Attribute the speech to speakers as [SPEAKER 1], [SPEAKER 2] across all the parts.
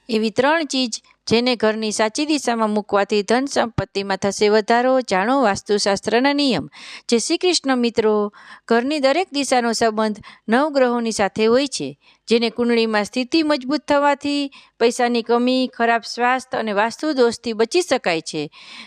[SPEAKER 1] એવી 3 ચીજ જેને ઘરની સાચી દિશામાં મૂકવાથી ધન સંપત્તિમાં થશે વધારો. જાણો વાસ્તુશાસ્ત્રના નિયમ. જય શ્રી કૃષ્ણ મિત્રો. ઘરની દરેક દિશાનો સંબંધ નવગ્રહોની સાથે હોય છે, જેને કુંડળીમાં સ્થિતિ મજબૂત થવાથી પૈસાની કમી, ખરાબ સ્વાસ્થ્ય અને વાસ્તુ દોષથી બચી શકાય છે.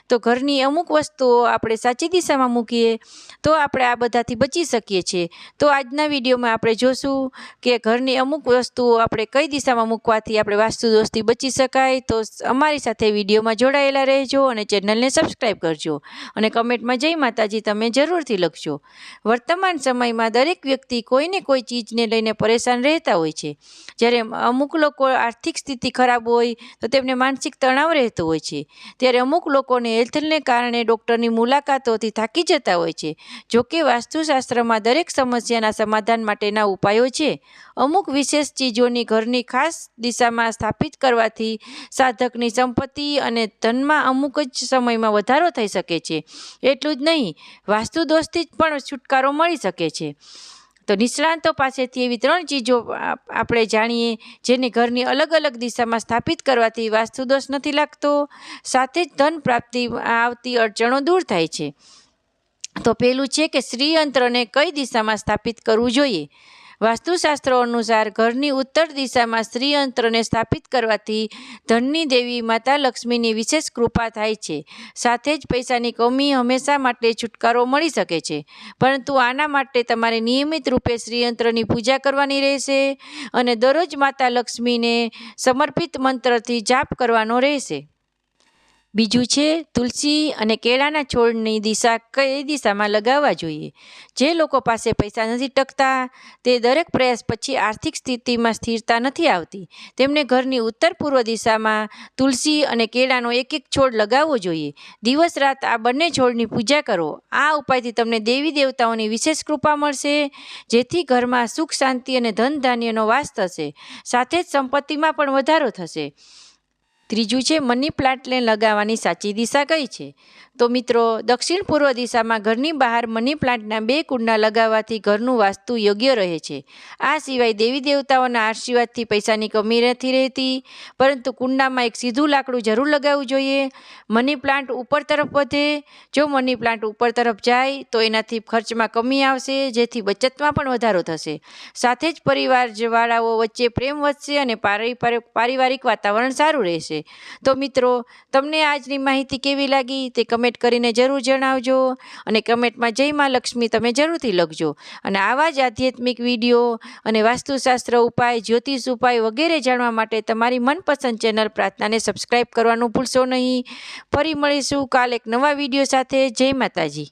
[SPEAKER 1] તો ઘરની અમુક વસ્તુઓ આપણે સાચી દિશામાં મૂકીએ તો આપણે આ બધાથી બચી શકીએ છીએ. તો આજના વિડીયોમાં આપણે જોશું કે ઘરની અમુક વસ્તુઓ આપણે કઈ દિશામાં મૂકવાથી આપણે વાસ્તુ દોષથી બચી શકાય. તો અમારી સાથે વિડીયોમાં જોડાયેલા રહેજો અને ચેનલને સબસ્ક્રાઈબ કરજો અને કમેન્ટમાં જય માતાજી તમે જરૂરથી લખજો. વર્તમાન સમયમાં દરેક વ્યક્તિ કોઈને કોઈ ચીજને લઈને પરેશાન રહેતા હોય છે. જ્યારે અમુક લોકો આર્થિક સ્થિતિ ખરાબ હોય તો તેમને માનસિક તણાવ રહેતો હોય છે. ત્યારે અમુક લોકોને હેલ્થને કારણે ડૉક્ટરની મુલાકાતોથી થાકી જતા હોય છે. જોકે વાસ્તુશાસ્ત્રમાં દરેક સમસ્યાના સમાધાન માટેના ઉપાયો છે. અમુક વિશેષ ચીજોની ઘરની ખાસ દિશામાં સ્થાપિત કરવાથી સાધકની સંપત્તિ અને ધનમાં અમુક જ સમયમાં વધારો થઈ શકે છે. એટલું જ નહીં, વાસ્તુ દોષથી પણ છુટકારો મળી શકે છે. તો નિષ્ણાંતો પાસેથી એવી 3 ચીજો આપણે જાણીએ જેને ઘરની અલગ અલગ દિશામાં સ્થાપિત કરવાથી વાસ્તુદોષ નથી લાગતો, સાથે જ ધન પ્રાપ્તિ આવતી અડચણો દૂર થાય છે. તો પહેલું છે કે શ્રીયંત્રને કઈ દિશામાં સ્થાપિત કરવું જોઈએ. વાસ્તુશાસ્ત્ર અનુસાર ઘરની ઉત્તર દિશામાં શ્રીયંત્રને સ્થાપિત કરવાથી ધનની દેવી માતા લક્ષ્મીની વિશેષ કૃપા થાય છે. સાથે જ પૈસાની કમી હંમેશા માટે છુટકારો મળી શકે છે. પરંતુ આના માટે તમારે નિયમિત રૂપે શ્રીયંત્રની પૂજા કરવાની રહેશે અને દરરોજ માતા લક્ષ્મીને સમર્પિત મંત્રથી જાપ કરવાનો રહેશે. બીજું છે તુલસી અને કેળાના છોડની દિશા કઈ દિશામાં લગાવવા જોઈએ. જે લોકો પાસે પૈસા નથી ટકતા, તે દરેક પ્રયાસ પછી આર્થિક સ્થિતિમાં સ્થિરતા નથી આવતી, તેમને ઘરની ઉત્તર પૂર્વ દિશામાં તુલસી અને કેળાનો એક છોડ લગાવવો જોઈએ. દિવસ રાત આ બંને છોડની પૂજા કરો. આ ઉપાયથી તમને દેવી દેવતાઓની વિશેષ કૃપા મળશે, જેથી ઘરમાં સુખ શાંતિ અને ધન ધાન્યનો વાસ થશે. સાથે જ સંપત્તિમાં પણ વધારો થશે. ત્રીજું છે મની પ્લાન્ટને લગાવવાની સાચી દિશા કઈ છે. તો મિત્રો, દક્ષિણ પૂર્વ દિશામાં ઘરની બહાર મની પ્લાન્ટના 2 કુંડા લગાવવાથી ઘરનું વાસ્તુ યોગ્ય રહે છે. આ સિવાય દેવી દેવતાઓના આશીર્વાદથી પૈસાની કમી નથી રહેતી, પરંતુ કુંડામાં એક સીધું લાકડું જરૂર લગાવવું જોઈએ. મની પ્લાન્ટ ઉપર તરફ વધે. જો મની પ્લાન્ટ ઉપર તરફ જાય તો એનાથી ખર્ચમાં કમી આવશે, જેથી બચતમાં પણ વધારો થશે. સાથે જ પરિવારવાળાઓ વચ્ચે પ્રેમ વધશે અને પારિવારિક વાતાવરણ સારું રહેશે. તો મિત્રો, તમને આજની માહિતી કેવી લાગી તે કમેન્ટ કરીને જરૂર જણાવજો અને કમેન્ટમાં જય મા લક્ષ્મી તમે જરૂરથી લખજો. અને આવા જ આધ્યાત્મિક વિડીયો અને વાસ્તુશાસ્ત્ર ઉપાય, જ્યોતિષ ઉપાય વગેરે જાણવા માટે તમારી મનપસંદ ચેનલ પ્રાર્થનાને સબસ્ક્રાઈબ કરવાનું ભૂલશો નહીં. ફરી મળીશું કાલે એક નવા વિડીયો સાથે. જય માતાજી.